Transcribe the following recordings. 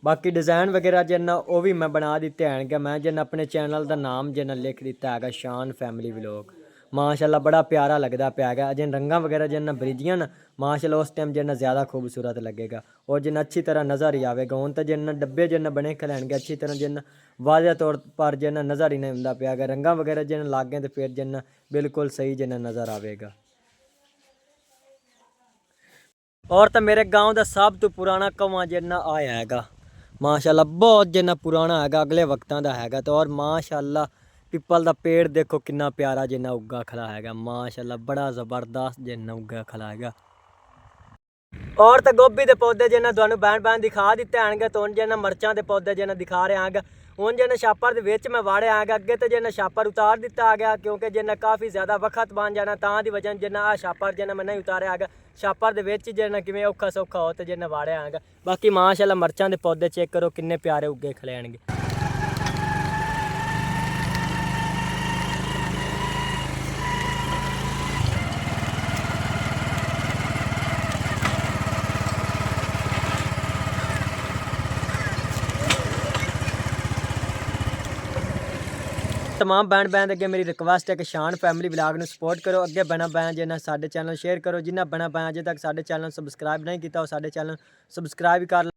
बाकी डिज़ाइन वगैरह जिन्ना वो भी मैं बना दिते हैं। मैं जिन्ना अपने चैनल का नाम जिन्ना लिख दिता है शान फैमिली व्लॉग। माशाल्लाह बड़ा प्यारा लगता पिया है। जिन रंगा वगैरह जिन्ना बरीजियां ना माशाल्लाह उस टाइम जिन्ना ज़्यादा खूबसूरत लगेगा और जिन्ना अच्छी तरह नज़र ही आएगा। हूँ तो जिन्ना डब्बे जिन्ना बने खलैनगे अच्छी तरह जिन्ना वाज़ह तौर पर जिन्ना नज़र ही नहीं आता पिया है। रंगा वगैरह जिन्ना लागे तो फिर जिन्ना बिल्कुल सही जिन्ना नज़र आएगा। और तो मेरे गांव का सब तो पुराना कुआं जिन्ना आया हैगा माशाल्लाह बहुत जिन्ना पुराना हैगा अगले वक्तां दा हैगा। तो और माशाल्लाह पिपल का पेड़ देखो कितना प्यारा जिन्ना उगा खड़ा हैगा माशाल्लाह बड़ा ज़बरदस्त जिन्ना उगा खड़ा हैगा। और तो गोभी के पौधे जिन्ना तुहानू बैन दिखा दिते हैं। तो हुण जिन्ना मरचां के पौधे जिन्ना दिखा रहे हैं। हुण जिन्ना छापर के मैं वाड़े आएगा अगे तो जिन्ना छापर उतार दिता आ गया क्योंकि जिन्ना काफ़ी ज़्यादा वक्त बन जाना तां दी वजह जिन्ना आ छापर जिन्ना मैं नहीं उतारे आएगा। छापर के जिन्ना किवें औखा सौखा हो तो जिन्ना वाड़े आएगा। बाकी माशाल्लाह मरचां के पौधे चेक करो किन्ने प्यारे उगे खलेणगे। तमाम भैन अगे मेरी रिक्वेस्ट है कि शान फैमिली व्लॉग में सपोर्ट करो। अगे बना भैन जिन्हें साडे चैनल शेयर करो। जिन्हें बना भैन अजे तक साडे चैनल सबसक्राइब नहीं किया साडे चैनल सबसक्राइब कर लो।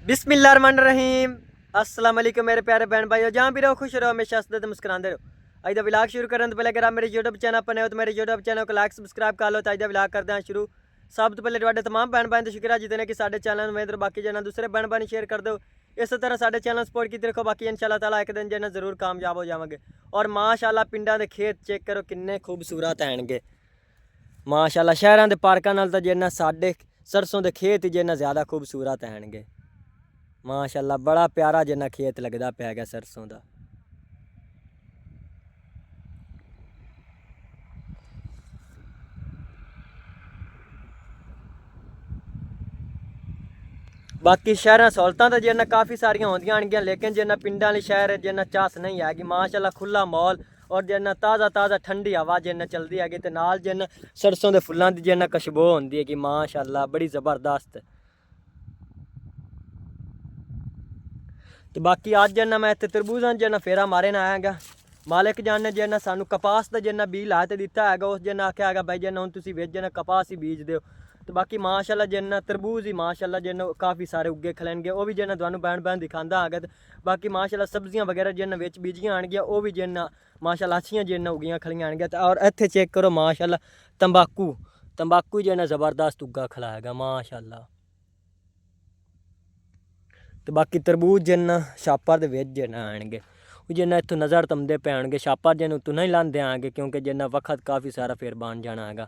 बिस्मिल्लाहिर्रहमानिर्रहीम अस्सलाम वालेकुम मेरे प्यारे बहन भाइयों। जहाँ भी रहो खुश रहो हमेशा हंसते मुस्कुराते रहो। अज का व्लॉग शुरू करने तो पहले अगर आप मेरे यूट्यूब चैनल पर नए हो तो मेरे यूट्यूब चैनल को लाइक सबसक्राइब कर लो। तो अज का व्लॉग करते हैं शुरू। सब तो पहले तुहाडे तमाम भैन भाइयों का शुक्रिया जितने कि साडे चैनल में इधर बाकी चैनल दूसरे भैन भाई शेयर कर दो। इस तरह साडे चैनल सपोर्ट की रखो। बाकी इंशाल्लाह ताला एक दिन जिन्हें जरूर कामयाब हो जाएंगे। और माशाल्लाह पिंडा के खेत चेक करो किन्ने खूबसूरत हैंगे माशाल्लाह। शहरों के पार्कों नाल तो जिन्ना साडे सरसों के खेत ही जिन्ना ज़्यादा खूबसूरत हैंगे माशाल्लाह। बड़ा प्यारा जिन्ना खेत लगता पिया है सरसों का। बाकी शहर सहूलतां तो जिन्ना काफ़ी सारिया होंदियां लेकिन जिन्ना पिंडा वाली शहर जिन्ना चास नहीं हैगी माशाल्लाह। खुला माहौल और जिन्ना ताज़ा ठंडी हवा जिन्ना चलती हैगी तो नाल जिन्ना सरसों के फुल्लों की जिन्ना खुशबू होंदी है कि माशाल्लाह बड़ी ज़बरदस्त। तो बाकी अज जिन्ना मैं इतने तरबूजा जिन्ना फेरा मारे ना आया मालिक जान ने जिन्ना सानू कपास का जिन्ना बीज ला तो दिता है उस जिन्ना आख्या है भाई जिन्ना हूँ तुम जिन्ना कपास ही बीज दो। तो बाकी माशाल्लाह जिन्ना तरबूज ही माशाल्लाह जिन्ना काफ़ी सारे उगे खलेंगे वो भी जिन्ना तुहानू बैन दिखाता आ गया। बाकी माशाल्लाह सब्जियां वगैरह जिन्ना विच बीजियां आनगियां वो भी जिन्ना माशाल्लाह अच्छियां जिन्ना उगियां खलियां आनगियां। और इत्थे चेक करो माशाल्लाह तंबाकू जिन्ना ज़बरदस्त उगा खला है माशाल्लाह। तो बाकी तरबूज जिन्ना छापर के जिन्ना आएंगे जिन्ना इतों नज़र तमदे पैणगे छापर जिन्ना उतों नहीं लाते आएंगे क्योंकि जिन्ना वक्त काफ़ी सारा फिर बन जाना है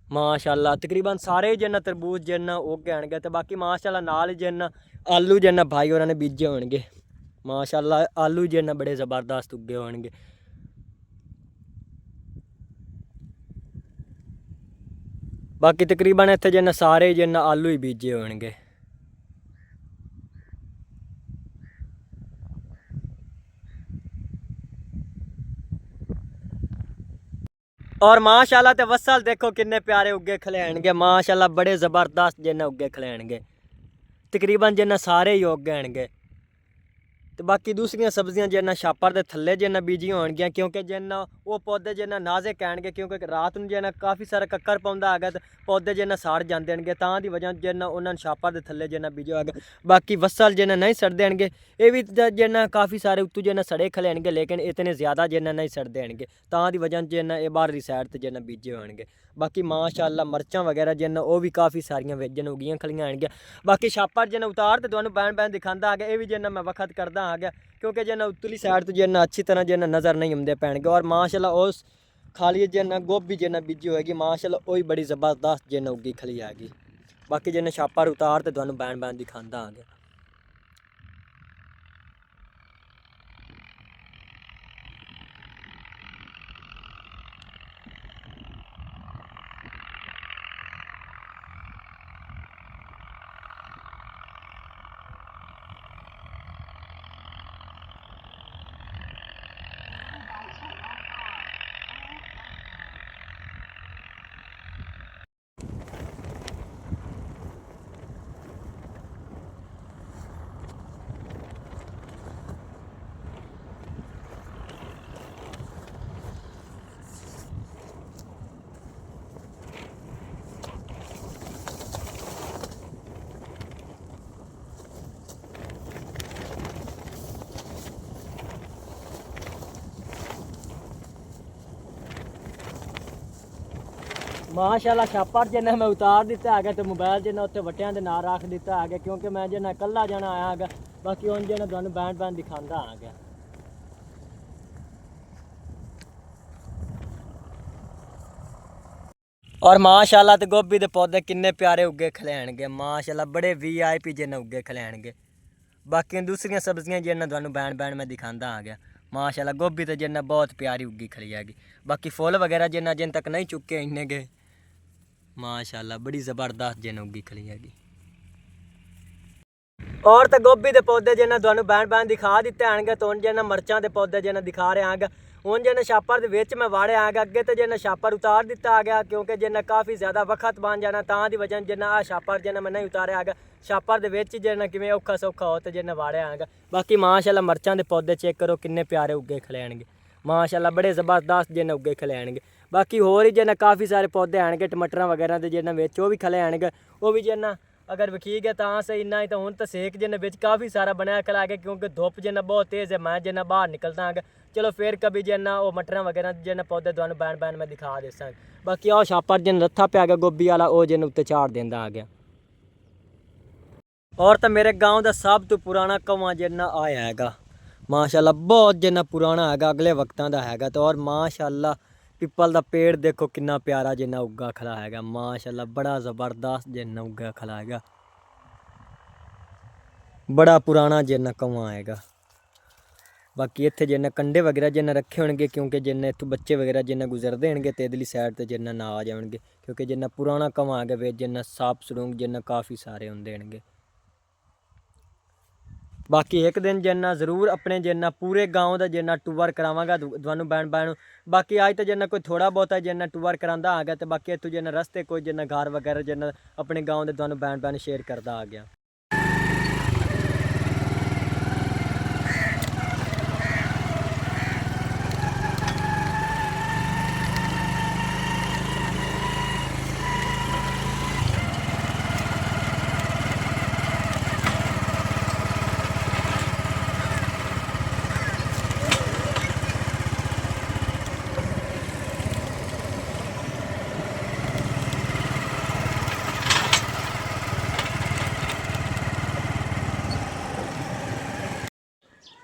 माशाल्लाह। तकरीबन सारे जिन्ना तरबूज जिन्ना उग आएंगे। तो बाकी माशाल्लाह नाल जिन्ना आलू जिन्ना भाई और ने बीजे होंगे माशाल्लाह। आलू जिन्ना बड़े ज़बरदस्त उगे होंगे। बाकी तकरीबन इतने जिन्ना सारे जिन्ना आलू ही बीजे होंगे। और माशाल्लाह ते वसल देखो किन्ने प्यारे उगे खलेणगे माशाल्लाह बड़े ज़बरदस्त जिन्ने उगे खलेणगे। तकरीबन जिन्ना सारे ही उगे। तो बाकी दूसरिया सब्जियां जिन्ना छापर के थले जिन्ना बीजी होंगे क्योंकि जिन्ना वो पौधे जिन्ना नाजुक हैंगे क्योंकि रात में जिन्ना काफ़ी सारा कक्कर पाउंदा है तो पौधे जिन्ना सड़ जाते हैं तां दी वजह जिन्ना उन्होंने छापर के थले जिन्ना बीजो है। बाकी वसल जिन्ना नहीं सड़ते हैं ये भी जिन्ना काफ़ी सारे उत्तू जिन्ना सड़े खलेणगे लेकिन इतने ज़्यादा जिन्ना नहीं सड़ते हैं तां दी वजह जिन्ना ये बाहरली साइड से जिन्ना बीजे होंगे। बाकी माशाल्लाह मरचां वगैरह जिन्ना वो भी काफ़ी सारियां वेजन उगियां खलियां आएंगियां। बाकी छापर जिन्ना उतार तो तुहानू बैन दिखाता आ गया ये भी जिन्ना मैं वक्त करदा आ गया क्योंकि जिन्ना उत्तली साइड तो जिन्ना अच्छी तरह जिन्ना नज़र नहीं आते पैणगे। और माशाल्लाह उस खाली जिन्ना गोभी जिन्ना बीजी होएगी माशाल्लाह वही बड़ी ज़बरदस्त जिन्ना उगी खली हैगी। बाकी जिन्ना छापर उतार तो तुहानू बैन दिखाता आ गया। ਮਾਸ਼ਾਅੱਲਾ ਛਾਪਰ ਜਿੰਨਾ ਮੈਂ ਉਤਾਰ ਦਿੱਤਾ ਹੈਗਾ ਤੇ ਮੋਬਾਈਲ ਜਿੰਨਾ ਉੱਤੇ ਵਟਿਆਂ ਦੇ ਨਾਲ ਰੱਖ ਦਿੱਤਾ ਹੈਗਾ ਕਿਉਂਕਿ ਮੈਂ ਜਿੰਨਾ ਇਕੱਲਾ ਜਾਣਾ ਆਇਆ ਹੈਗਾ ਬਾਕੀ ਉਹਨਾਂ ਜਿਹਨਾਂ ਤੁਹਾਨੂੰ ਬੈਂਡ ਦਿਖਾਉਂਦਾ ਹੈਗਾ। और माशाल्लाह तो गोभी के पौधे किन्ने प्यारे उगे खलैणगे माशाल्लाह बड़े VIP जिन्ने उगे खलैणगे। बाकी दूसरियां सब्जियां जिन्ना तुहानू बैन मैं दिखांदा आ गया। माशाल्लाह गोभी तो जिन्ना बहुत प्यारी उगी खड़ी हैगी। बाकी फुल वगैरह जिन्ना जिन तक नहीं चुके इन्ने गए माशाल्लाह बड़ी ज़बरदस्त जिन उगी खड़ी हैगी। और तो गोभी के पौधे जिन्ना तुहानू बैन दिखा दिते आएंगे तो जिन्ना मरचां के पौधे जिन्ना दिखा रहे आगे ਹੁਣ ਜਿਹਨੇ ਛਾਪਰ ਦੇ ਵਿੱਚ ਮੈਂ ਵਾੜਿਆ ਆਗਾ ਅੱਗੇ ਤੇ ਜਿਹਨੇ ਛਾਪਰ ਉਤਾਰ ਦਿੱਤਾ ਆ ਗਿਆ ਕਿਉਂਕਿ ਜਿਹਨੇ ਕਾਫੀ ਜ਼ਿਆਦਾ ਵਕਤ ਬਣ ਜਾਣਾ ਤਾਂ ਦੀ ਵਜ੍ਹਾ ਜਿਹਨਾਂ ਆ ਛਾਪਰ ਜਿਹਨੇ ਮੈਂ ਨਹੀਂ ਉਤਾਰਿਆ ਆਗਾ ਛਾਪਰ ਦੇ ਵਿੱਚ ਜਿਹਨੇ ਕਿਵੇਂ ਔਖਾ ਸੌਖਾ ਹੋ ਤੇ ਜਿਹਨੇ ਵਾੜਿਆ ਆਗਾ। ਬਾਕੀ ਮਾਸ਼ਾਅੱਲਾ ਮਰਚਾਂ ਦੇ ਪੌਦੇ ਚੈੱਕ ਕਰੋ ਕਿੰਨੇ ਪਿਆਰੇ ਉੱਗੇ ਖਲੈਣਗੇ ਮਾਸ਼ਾਅੱਲਾ ਬੜੇ ਜ਼ਬਰਦਸਤ ਜਿਹਨੇ ਉੱਗੇ ਖਲੈਣਗੇ। ਬਾਕੀ ਹੋਰ ਹੀ ਜਿਹਨੇ ਕਾਫੀ ਸਾਰੇ ਪੌਦੇ ਆਣਗੇ ਟਮਾਟਰਾਂ ਵਗੈਰਾ ਦੇ ਜਿਹਨੇ ਵਿੱਚ ਉਹ ਵੀ ਖਲੇ ਆਣਗੇ ਉਹ ਵੀ ਜਿਹਨਾਂ अगर विखी गया तो सही ना ही तो हूँ तो सेक जिन्हें बिच काफ़ी सारा बनाया खला गया क्योंकि धुप जिन्ना बहुत तेज़ है मैं जिन्ना बाहर निकलता आगे। चलो फिर कभी जिन्ना वो मटरा वगैरह जिन्ना पौधे तुहानू बैन मैं दिखा दे सा। बाकी आओ छापर जिन रत्था पे आ गया गोभी वाला वो जिन उत्ते चाड़ देंदा आ गया। और तो मेरे गाँव का सब तो पुराना कौआ जिन्ना आया हैगा माशाल्लाह बहुत जिन्ना पुराना हैगा अगले वक्तां दा हैगा। तो और माशाल्लाह पिपल का पेड़ देखो कितना प्यारा जिन्ना उगा खड़ा हैगा माशाल्लाह बड़ा ज़बरदस्त जिन्ना उगा खड़ा हैगा बड़ा पुराना जिन्ना कौआ हैगा। बाकी इत्थे जिन्ना कंडे वगैरह जिन्ना रखे होंगे क्योंकि जिन्ना इत्थों बच्चे वगैरह जिन्ना गुजरते होंगे तो इधरली साइड तो जिन्ना ना आ जाएंगे क्योंकि जिन्ना पुराना कौआ हैगा वे जिन्ना साप सरूंग जिन्ना काफ़ी सारे होंगे होंगे। बाकी एक दिन जिन्ना जरूर अपने जिन्ना पूरे गाँव का जिन्ना टूर करावांगा तुहानू बैन। बाकी आज तो जिन्ना कोई थोड़ा बहुत है जिन्ना टूर करांदा आ गया तो बाकी इत्थों जिन्ना रस्ते कोई जिन्ना घर वगैरह जिन्ना अपने गाँव के तुहानू बैन शेयर करता आ गया।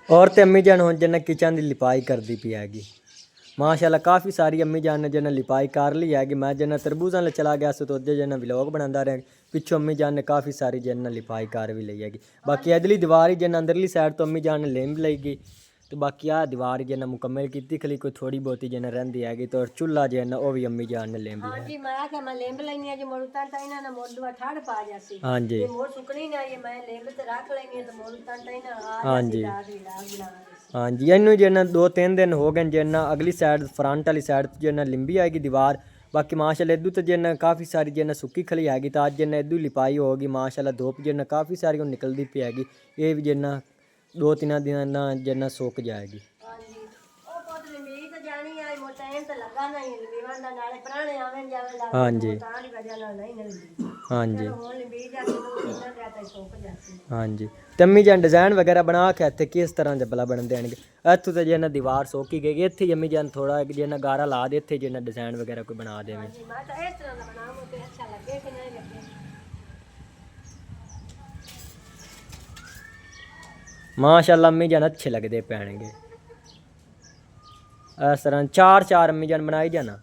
और तो अम्मी जान हुण जिन्ना किचन की लिपाई करती पी हैगी माशाल्लाह काफ़ी सारी अम्मी जान ने जिन्ना लिपाई कर ली हैगी। मैं जिन्ना तरबूजा ले चला गया तो उधर जिन्ना व्लॉग बनाता रहा पिछों अम्मी जान ने काफ़ी सारी जिन्ना लिपाई कर भी ली हैगी। बाकी अदली दीवार ही जिन्ना अंदरली साइड तो अम्मी जान ने लेम ली गई तो बाकी आ दीवार जिन्ना मुकम्मल की खली कोई थोड़ी बहुती जिन्ना रही हैगी तो चूल्हा जिन्ना वो भी अम्मी जान ने लेम लिया। हाँ जी हाँ जी हाँ जी इनू जिन्ना 2-3 दिन हो गए जिन्ना अगली साइड फ्रंट वाली साइड जिन्ना लिंबी आएगी दीवार। बाकी माशाल्लाह इदू तो जिन्ना काफ़ी सारी जिन्ना सुक्की खली हैगी तो अज जिन्ना इदू लिपाई होगी माशाल्लाह धुप जिन्ना काफ़ी सारी निकलती पी हैगी ये भी जिन्ना 2-3 दिन जिन्ना सुक जाएगी। हाँ जी हाँ जी हाँ जी तो अम्मी जान डिज़ाइन वगैरह बना के इतने किस तरह के भला बन देंगे इतों तो जिन्ना दीवार सोकी गई इतने अम्मी जान थोड़ा जिन्ना गारा ला दे इतने जिन्ना डिज़ाइन वगैरह कोई बना दे। माशाल्लाह अम्मी जान अच्छे लगते पैणगे इस तरह 4 अम्मी जान बनाई जाना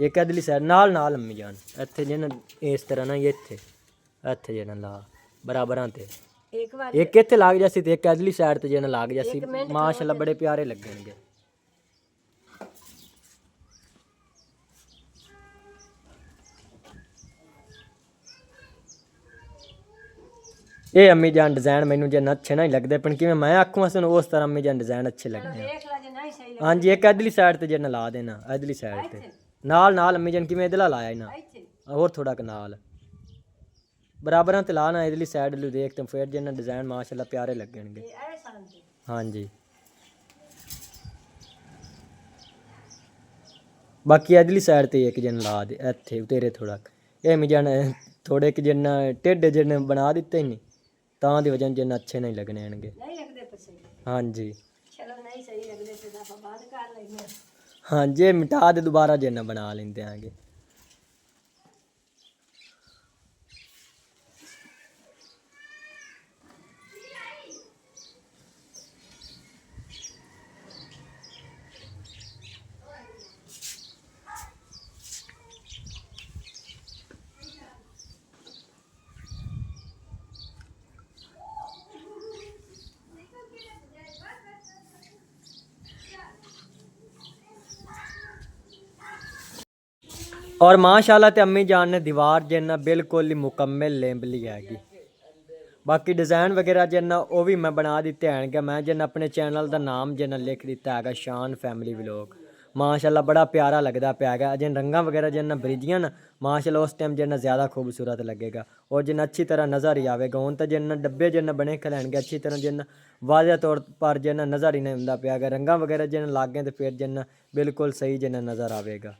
एक अदली साइड नाल अम्मी जान इत्थे जिन्ना इस तरह ना इत्थे इत्थे जिन्ना ला बराबर ते एक इत्थे लाग जासी ते एक अदली साइड ते जिन्ना लाग जासी माशाल्लाह बड़े प्यारे लगणगे। ये अम्मी जान डिज़ाइन मैनू जिन्ना अच्छे नहीं लगते पर कि मैं आखूँ सन उस तरह अम्मी जान डिज़ाइन अच्छे लगते। हाँ जी एक अदली साइड ते जिन्ना ला देना अदली साइड ते नाल अम्मी जान किवें इधला लाया ना और थोड़ा कनाल बराबर ते लाना इधली साइड लू देख तो फिर जिन्ना डिज़ाइन माशाल्लाह प्यारे लगणगे। हाँ जी बाकी अदली साइड ते एक जन ला दे इत्थे उतेरे थोड़ा ये अम्मी जान थोड़े कि जिन्ना टेढ़े जिन्ने बना दिते नहीं तां दी वजह जिन्ना अच्छे नहीं लगने आनगे। हाँ जी हाँ जी मिटा दे दोबारा जिन्ना बना लेंदे आगे। और माशाल्लाह ते अम्मी जान ने दीवार जिन्ना बिल्कुल ही मुकम्मल लेंब ली हैगी। बाकी डिज़ाइन वगैरह जिन्ना वो भी मैं बना दिते हैं। मैं जिन्ना अपने चैनल का नाम जिन्ना लिख दिता है शान फैमिली व्लॉग। माशाल्लाह बड़ा प्यारा लगता पिया है। जिन रंगा वगैरह जिन्ना बरीजियां ना माशाल्लाह उस टाइम जिन्ना ज़्यादा खूबसूरत लगेगा और जिन्ना अच्छी तरह नज़र ही आएगा। हूँ तो जिन्ना डब्बे जिन्ना बने खलैनगे अच्छी तरह जिन्ना वाज़ह तौर पर जिन्ना नज़र ही नहीं आता पिया है। रंगा वगैरह जिन्ना लाग गए तो फिर जिन्ना बिल्कुल सही जिन्ना नज़र आएगा।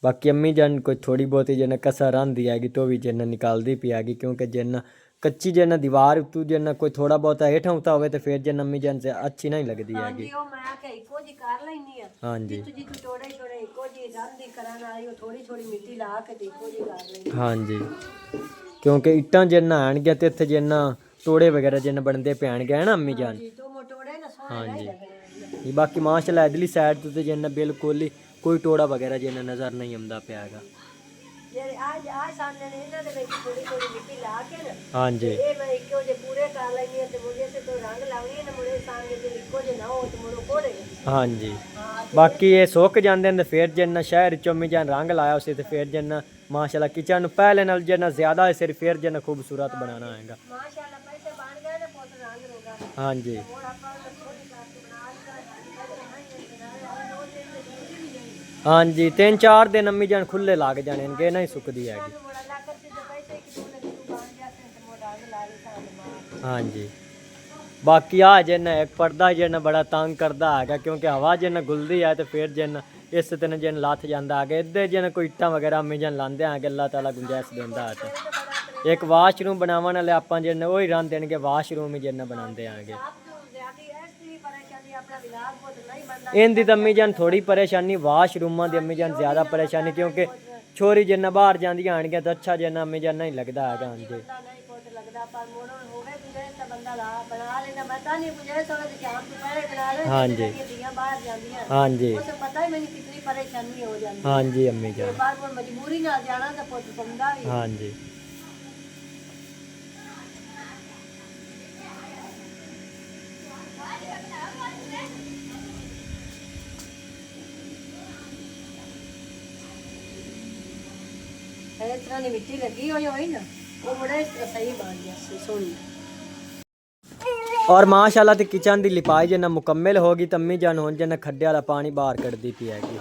बाकी अम्मी जान कोई थोड़ी बहुत ही जिन्ना कसर आंदी हैगी तो भी जिन्ना निकालती पी हैगी क्योंकि जिन्ना कच्ची जिन्ना दीवार तू जिन्ना कोई थोड़ा बहुत हेठा उठा हो तो फिर जिन्ना अम्मी जान से अच्छी नहीं लगती हैगी। हाँ जी हाँ जी क्योंकि इट्टां जिन्ना आनगियां ते इत्थे जिन्ना तोड़े वगैरह जिन्ना बनते पे आनगे है ना अम्मी जान। हाँ जी बाकी माशाल्लाह इधरली साइड तो जिन्ना बिल्कुल ही कोई टोड़ा वगैरह जिन्ना नज़र नहीं आता पिया है। हाँ जी हाँ जी बाकी ये सुक जाते हैं तो फिर जिन्ना शहर चौमी जान रंग लाया उसे तो फिर जिन्ना माशाल्लाह किचन पहले नाल जिन्ना ज़्यादा है सिर्फ फिर जिन्ना खूबसूरत बनाना है। हाँ जी हाँ जी 3-4 दिन अम्मी जान खुले लाग जाने गे नहीं सुकती हैगी। हाँ जी बाकी आ जिन्ना एक पर्दा जिन्ना बड़ा तंग करता है क्योंकि हवा जिन्ना गुलदी है तो फिर जिन्ना इस दिन जिन लथ जाता है इधर जिन्ना कोई इट्टा वगैरह अम्मी जान लाते हैं अल्लाह ताला गुंजाइश देता है। तो एक वाशरूम बनावन वाले आप जिन्ना वही रन देंगे वाशरूम ही जिन्ना बनाते हैं। इनकी तो अम्मी जान थोड़ी परेशानी वाशरूमां की अम्मी जान ज़्यादा परेशानी क्योंकि छोरी जिन्ना बाहर जांदियां आनगियां तो अच्छा जिन्ना अम्मी जान नहीं लगता है। हाँ जी हाँ जी हाँ जी हाँ जी अम्मी जान हाँ जी इस तरह की मिट्टी लगी हुई ना वो बड़ा सही बन गया सोनी। और माशाल्लाह ते किचन की लिपाई जिन्ना मुकम्मल होगी तो अम्मी जान होन जिन्ना खड्डे वाला पानी बाहर कढ़ती पी हैगी।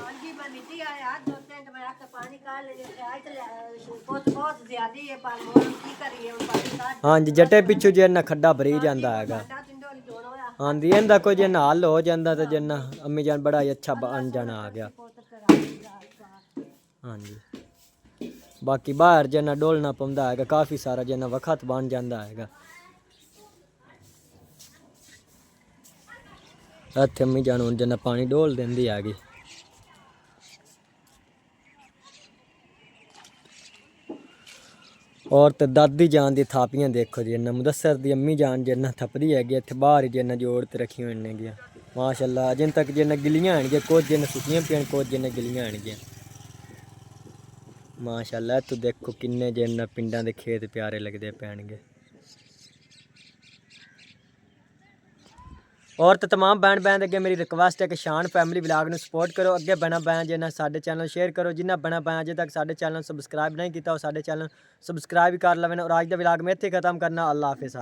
हाँ जी जटे पिछू जिन्ना खड्डा भरी जाता है। हाँ जी इनका कोई जिन्ना हल हो जाता तो जिन्ना अम्मी जान बड़ा ही अच्छा बन जाना आ गया। हाँ जी बाकी बाहर जिन्ना डोलना पौंदा है काफ़ी सारा जिन्ना वक्त बन जाता है। इत्थे अम्मी जान हुण जिन्ना पानी डोल देंदी हैगी। और तो दादी जान दी थापियां देखो जिन्ना मुदस्सर दी अम्मी जान जिन्ना थपदी हैगी इत्थे बाहर जिन्ना जोड़ ते रखी हुई ने माशाल्लाह अजें तक जिन्ना गिलियां हैं कुछ जिन्ना सुक्कियां पियां कुछ जिन्ना गिलियां हैं माशाल्लाह। तू देखो किन्ने जिन्ना पिंडां दे खेत प्यारे लगदे पैणगे। और तो तमाम बहन अगे मेरी रिक्वेस्ट है कि शान फैमिली व्लॉग में सपोर्ट करो अगे बना बहन जिन्हें साडे चैनल शेयर करो जिन्हें बना बहन अजे तक साडे चैनल सबसक्राइब नहीं किया वो साडे चैनल सबसक्राइब कर लवें। और आज का व्लॉग मैं इत्थे खत्म करना। अल्लाह हाफिज़।